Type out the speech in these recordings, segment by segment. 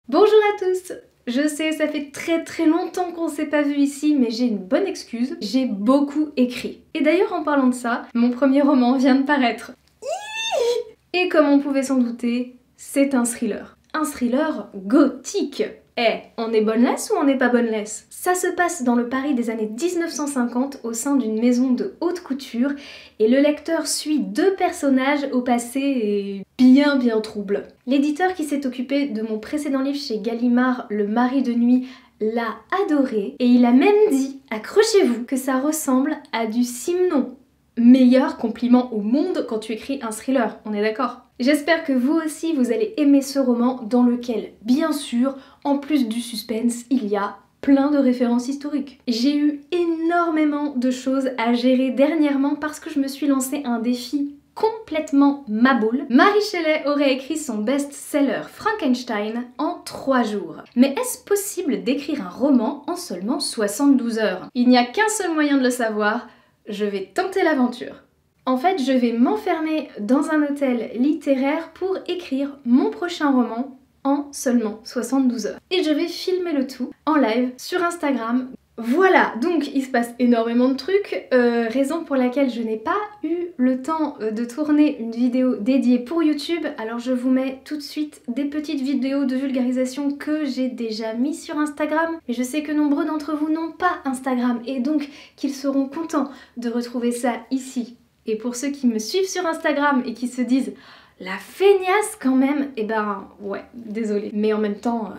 Bonjour à tous! Je sais, ça fait très longtemps qu'on s'est pas vu ici, mais j'ai une bonne excuse. J'ai beaucoup écrit. Et d'ailleurs, en parlant de ça, mon premier roman vient de paraître. Et comme on pouvait s'en douter, c'est un thriller. Un thriller gothique! On est boneless ou on n'est pas boneless? Ça se passe dans le Paris des années 1950 au sein d'une maison de haute couture et le lecteur suit deux personnages au passé bien trouble. L'éditeur qui s'est occupé de mon précédent livre chez Gallimard, Le Mari de nuit, l'a adoré et il a même dit, accrochez-vous, que ça ressemble à du Simon. Meilleur compliment au monde quand tu écris un thriller, on est d'accord? J'espère que vous aussi vous allez aimer ce roman dans lequel, bien sûr, en plus du suspense, il y a plein de références historiques. J'ai eu énormément de choses à gérer dernièrement parce que je me suis lancé un défi complètement maboule. Mary Shelley aurait écrit son best-seller Frankenstein en 3 jours. Mais est-ce possible d'écrire un roman en seulement 72 heures? Il n'y a qu'un seul moyen de le savoir, je vais tenter l'aventure. En fait, je vais m'enfermer dans un hôtel littéraire pour écrire mon prochain roman en seulement 72 heures. Et je vais filmer le tout en live sur Instagram. Voilà, donc il se passe énormément de trucs, raison pour laquelle je n'ai pas eu le temps de tourner une vidéo dédiée pour YouTube, alors je vous mets tout de suite des petites vidéos de vulgarisation que j'ai déjà mis sur Instagram, mais je sais que nombreux d'entre vous n'ont pas Instagram et donc qu'ils seront contents de retrouver ça ici. Et pour ceux qui me suivent sur Instagram et qui se disent « la feignasse quand même », eh ben ouais, désolée. Mais en même temps,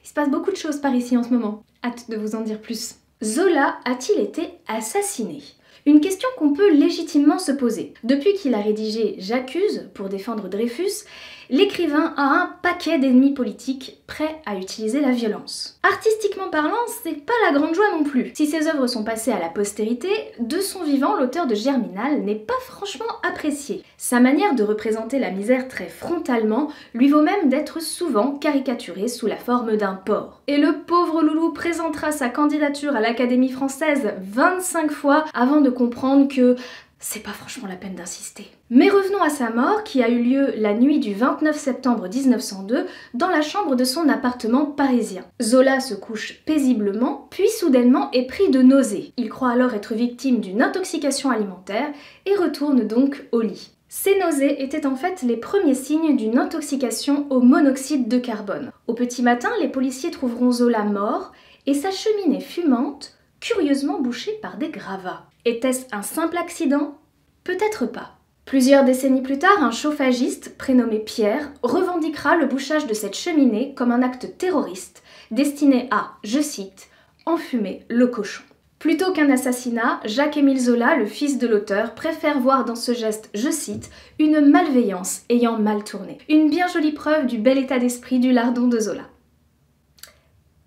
il se passe beaucoup de choses par ici en ce moment. Hâte de vous en dire plus. Zola a-t-il été assassiné? Une question qu'on peut légitimement se poser. Depuis qu'il a rédigé J'accuse pour défendre Dreyfus, l'écrivain a un paquet d'ennemis politiques prêts à utiliser la violence. Artistiquement parlant, c'est pas la grande joie non plus. Si ses œuvres sont passées à la postérité, de son vivant, l'auteur de Germinal n'est pas franchement apprécié. Sa manière de représenter la misère très frontalement lui vaut même d'être souvent caricaturé sous la forme d'un porc. Et le pauvre loulou présentera sa candidature à l'Académie française 25 fois avant de comprendre que c'est pas franchement la peine d'insister. Mais revenons à sa mort qui a eu lieu la nuit du 29 septembre 1902 dans la chambre de son appartement parisien. Zola se couche paisiblement, puis soudainement est pris de nausées. Il croit alors être victime d'une intoxication alimentaire et retourne donc au lit. Ces nausées étaient en fait les premiers signes d'une intoxication au monoxyde de carbone. Au petit matin, les policiers trouveront Zola mort et sa cheminée fumante, curieusement bouchée par des gravats. Était-ce un simple accident? Peut-être pas. Plusieurs décennies plus tard, un chauffagiste, prénommé Pierre, revendiquera le bouchage de cette cheminée comme un acte terroriste destiné à, je cite, « enfumer le cochon ». Plutôt qu'un assassinat, Jacques-Émile Zola, le fils de l'auteur, préfère voir dans ce geste, je cite, « une malveillance ayant mal tourné ». Une bien jolie preuve du bel état d'esprit du lardon de Zola.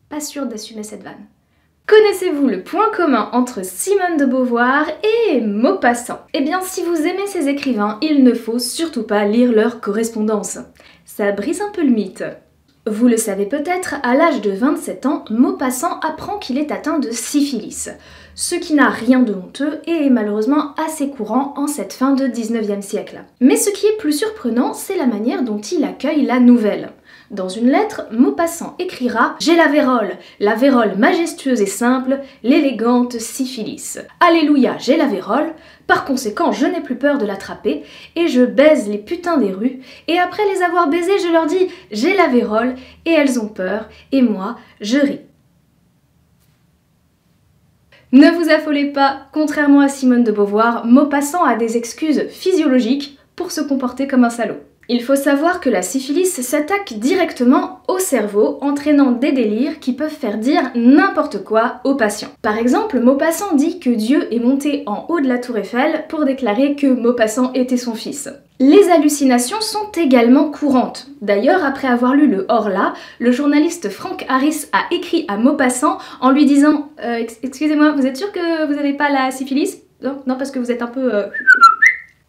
Pas sûre d'assumer cette vanne. Connaissez-vous le point commun entre Simone de Beauvoir et Maupassant? Eh bien, si vous aimez ces écrivains, il ne faut surtout pas lire leur correspondance. Ça brise un peu le mythe. Vous le savez peut-être, à l'âge de 27 ans, Maupassant apprend qu'il est atteint de syphilis, ce qui n'a rien de honteux et est malheureusement assez courant en cette fin de 19e siècle. Mais ce qui est plus surprenant, c'est la manière dont il accueille la nouvelle. Dans une lettre, Maupassant écrira « J'ai la vérole majestueuse et simple, l'élégante syphilis. Alléluia, j'ai la vérole, par conséquent je n'ai plus peur de l'attraper, et je baise les putains des rues, et après les avoir baisées je leur dis « J'ai la vérole, et elles ont peur, et moi, je ris. » Ne vous affolez pas, contrairement à Simone de Beauvoir, Maupassant a des excuses physiologiques pour se comporter comme un salaud. Il faut savoir que la syphilis s'attaque directement au cerveau, entraînant des délires qui peuvent faire dire n'importe quoi aux patients. Par exemple, Maupassant dit que Dieu est monté en haut de la tour Eiffel pour déclarer que Maupassant était son fils. Les hallucinations sont également courantes. D'ailleurs, après avoir lu le Horla, le journaliste Frank Harris a écrit à Maupassant en lui disant « Excusez-moi, vous êtes sûr que vous n'avez pas la syphilis? Non, parce que vous êtes un peu...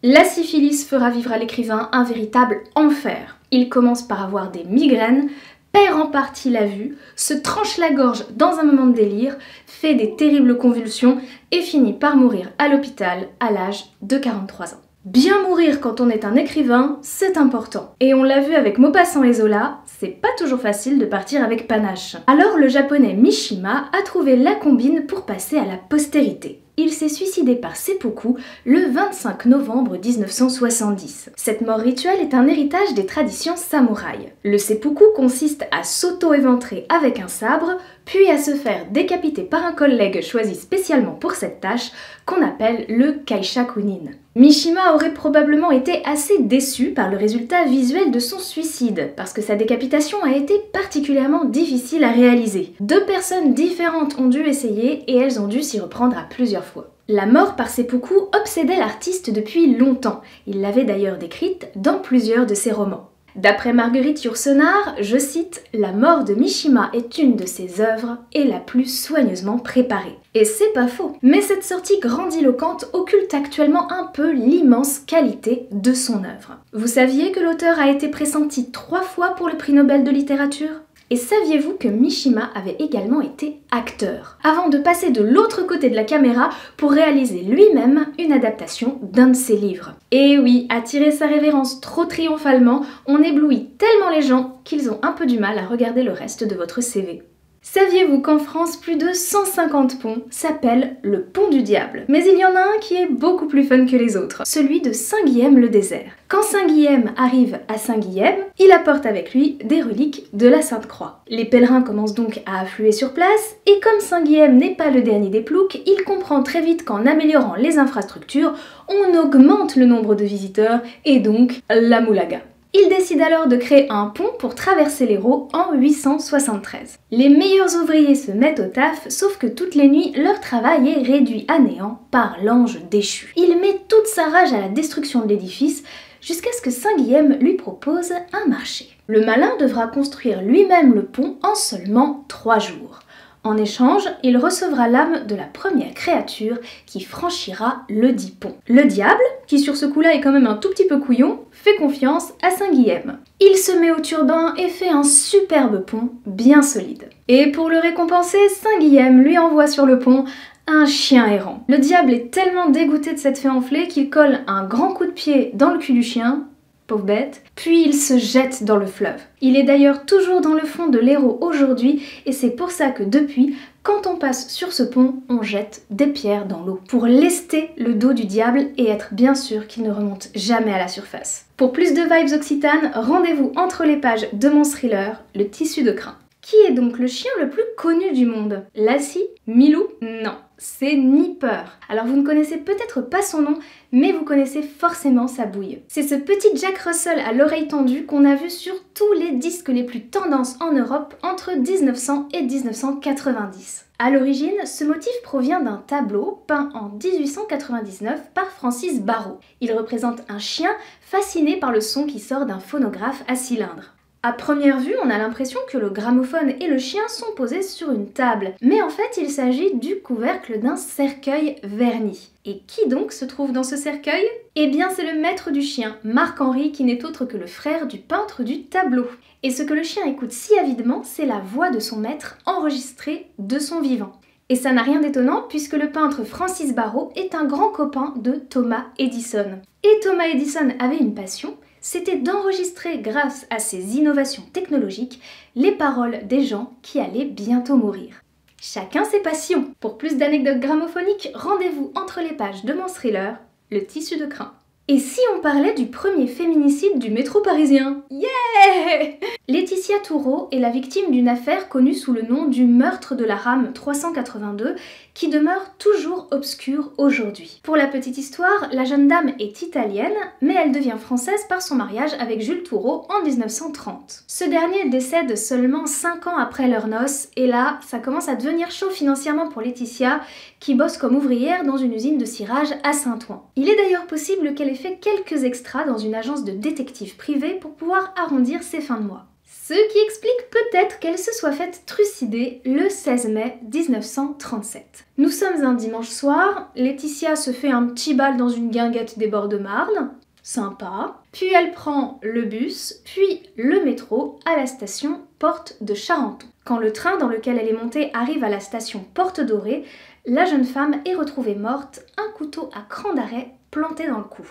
La syphilis fera vivre à l'écrivain un véritable enfer. Il commence par avoir des migraines, perd en partie la vue, se tranche la gorge dans un moment de délire, fait des terribles convulsions et finit par mourir à l'hôpital à l'âge de 43 ans. Bien mourir quand on est un écrivain, c'est important. Et on l'a vu avec Maupassant et Zola, c'est pas toujours facile de partir avec panache. Alors le japonais Mishima a trouvé la combine pour passer à la postérité. Il s'est suicidé par seppuku le 25 novembre 1970. Cette mort rituelle est un héritage des traditions samouraïs. Le seppuku consiste à s'auto-éventrer avec un sabre, puis à se faire décapiter par un collègue choisi spécialement pour cette tâche, qu'on appelle le kaishakunin. Mishima aurait probablement été assez déçu par le résultat visuel de son suicide, parce que sa décapitation a été particulièrement difficile à réaliser. 2 personnes différentes ont dû essayer et elles ont dû s'y reprendre à plusieurs fois. La mort par seppuku obsédait l'artiste depuis longtemps. Il l'avait d'ailleurs décrite dans plusieurs de ses romans. D'après Marguerite Yourcenar, je cite, « La mort de Mishima est une de ses œuvres et la plus soigneusement préparée ». Et c'est pas faux. Mais cette sortie grandiloquente occulte actuellement un peu l'immense qualité de son œuvre. Vous saviez que l'auteur a été pressenti 3 fois pour le prix Nobel de littérature ? Et saviez-vous que Mishima avait également été acteur, avant de passer de l'autre côté de la caméra pour réaliser lui-même une adaptation d'un de ses livres. Et oui, à tirer sa révérence trop triomphalement, on éblouit tellement les gens qu'ils ont un peu du mal à regarder le reste de votre CV. Saviez-vous qu'en France, plus de 150 ponts s'appellent le pont du diable? Mais il y en a un qui est beaucoup plus fun que les autres, celui de Saint-Guilhem-le-Désert. Quand Saint-Guilhem arrive à Saint-Guilhem, il apporte avec lui des reliques de la Sainte-Croix. Les pèlerins commencent donc à affluer sur place, et comme Saint-Guilhem n'est pas le dernier des ploucs, il comprend très vite qu'en améliorant les infrastructures, on augmente le nombre de visiteurs, et donc la moulaga. Il décide alors de créer un pont pour traverser l'Hérault en 873. Les meilleurs ouvriers se mettent au taf, sauf que toutes les nuits, leur travail est réduit à néant par l'ange déchu. Il met toute sa rage à la destruction de l'édifice, jusqu'à ce que Saint-Guilhem lui propose un marché. Le malin devra construire lui-même le pont en seulement 3 jours. En échange, il recevra l'âme de la première créature qui franchira le dit pont. Le diable, qui sur ce coup-là est quand même un tout petit peu couillon, fait confiance à Saint-Guilhem. Il se met au turbin et fait un superbe pont bien solide. Et pour le récompenser, Saint-Guilhem lui envoie sur le pont un chien errant. Le diable est tellement dégoûté de cette fée enflée qu'il colle un grand coup de pied dans le cul du chien, pauvre bête, puis il se jette dans le fleuve. Il est d'ailleurs toujours dans le fond de l'Hérault aujourd'hui et c'est pour ça que depuis, quand on passe sur ce pont, on jette des pierres dans l'eau pour lester le dos du diable et être bien sûr qu'il ne remonte jamais à la surface. Pour plus de vibes occitanes, rendez-vous entre les pages de mon thriller, Le Tissu de Crin. Qui est donc le chien le plus connu du monde? Lassie? Milou? Non, c'est Nipper. Alors vous ne connaissez peut-être pas son nom, mais vous connaissez forcément sa bouille. C'est ce petit Jack Russell à l'oreille tendue qu'on a vu sur tous les disques les plus tendances en Europe entre 1900 et 1990. À l'origine, ce motif provient d'un tableau peint en 1899 par Francis Barrault. Il représente un chien fasciné par le son qui sort d'un phonographe à cylindre. À première vue, on a l'impression que le gramophone et le chien sont posés sur une table, mais en fait il s'agit du couvercle d'un cercueil verni. Et qui donc se trouve dans ce cercueil? Eh bien c'est le maître du chien, Marc-Henri, qui n'est autre que le frère du peintre du tableau. Et ce que le chien écoute si avidement, c'est la voix de son maître enregistrée de son vivant. Et ça n'a rien d'étonnant puisque le peintre Francis Barrault est un grand copain de Thomas Edison. Et Thomas Edison avait une passion, c'était d'enregistrer grâce à ses innovations technologiques les paroles des gens qui allaient bientôt mourir. Chacun ses passions. Pour plus d'anecdotes grammophoniques, rendez-vous entre les pages de mon thriller, Le Tissu de Crin. Et si on parlait du premier féminicide du métro parisien? Yeah! Laetitia Toureau est la victime d'une affaire connue sous le nom du meurtre de la rame 382 qui demeure toujours obscure aujourd'hui. Pour la petite histoire, la jeune dame est italienne, mais elle devient française par son mariage avec Jules Toureau en 1930. Ce dernier décède seulement 5 ans après leurs noces, et là, ça commence à devenir chaud financièrement pour Laetitia, qui bosse comme ouvrière dans une usine de cirage à Saint-Ouen. Il est d'ailleurs possible qu'elle ait fait quelques extras dans une agence de détectives privés pour pouvoir arrondir ses fins de mois. Ce qui explique peut-être qu'elle se soit faite trucider le 16 mai 1937. Nous sommes un dimanche soir, Laetitia se fait un petit bal dans une guinguette des bords de Marne, sympa, puis elle prend le bus, puis le métro à la station Porte de Charenton. Quand le train dans lequel elle est montée arrive à la station Porte Dorée, la jeune femme est retrouvée morte, un couteau à cran d'arrêt planté dans le cou.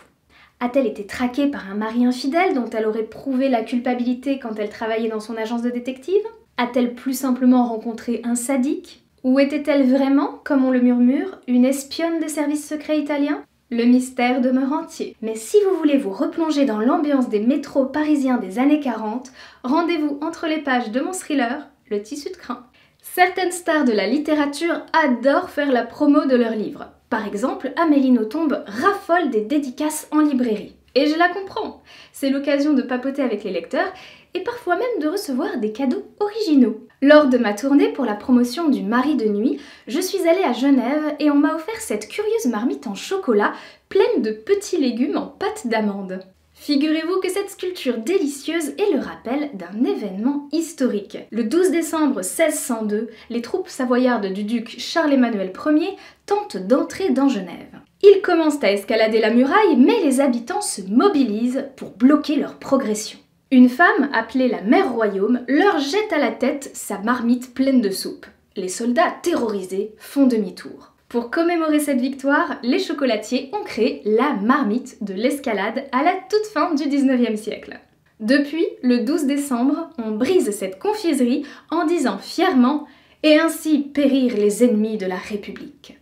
A-t-elle été traquée par un mari infidèle dont elle aurait prouvé la culpabilité quand elle travaillait dans son agence de détective? A-t-elle plus simplement rencontré un sadique? Ou était-elle vraiment, comme on le murmure, une espionne des services secrets italiens? Le mystère demeure entier. Mais si vous voulez vous replonger dans l'ambiance des métros parisiens des années 40, rendez-vous entre les pages de mon thriller, Le Tissu de crin. Certaines stars de la littérature adorent faire la promo de leurs livres. Par exemple, Amélie Nothomb raffole des dédicaces en librairie. Et je la comprends. C'est l'occasion de papoter avec les lecteurs et parfois même de recevoir des cadeaux originaux. Lors de ma tournée pour la promotion du Mari de nuit, je suis allée à Genève et on m'a offert cette curieuse marmite en chocolat pleine de petits légumes en pâte d'amande. Figurez-vous que cette sculpture délicieuse est le rappel d'un événement historique. Le 12 décembre 1602, les troupes savoyardes du duc Charles-Emmanuel Ier tentent d'entrer dans Genève. Ils commencent à escalader la muraille, mais les habitants se mobilisent pour bloquer leur progression. Une femme, appelée la mère royaume, leur jette à la tête sa marmite pleine de soupe. Les soldats, terrorisés, font demi-tour. Pour commémorer cette victoire, les chocolatiers ont créé la marmite de l'escalade à la toute fin du 19e siècle. Depuis, le 12 décembre, on brise cette confiserie en disant fièrement « Et ainsi périr les ennemis de la République ».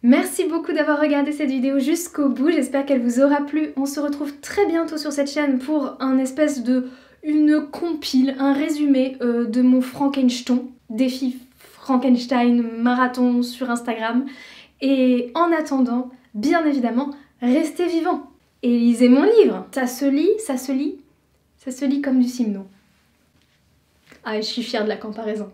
Merci beaucoup d'avoir regardé cette vidéo jusqu'au bout, j'espère qu'elle vous aura plu. On se retrouve très bientôt sur cette chaîne pour une compile, un résumé de mon Frankenstein, défi Frankenstein marathon sur Instagram. Et en attendant, bien évidemment, restez vivants et lisez mon livre. Ça se lit comme du Simon. Ah, je suis fière de la comparaison.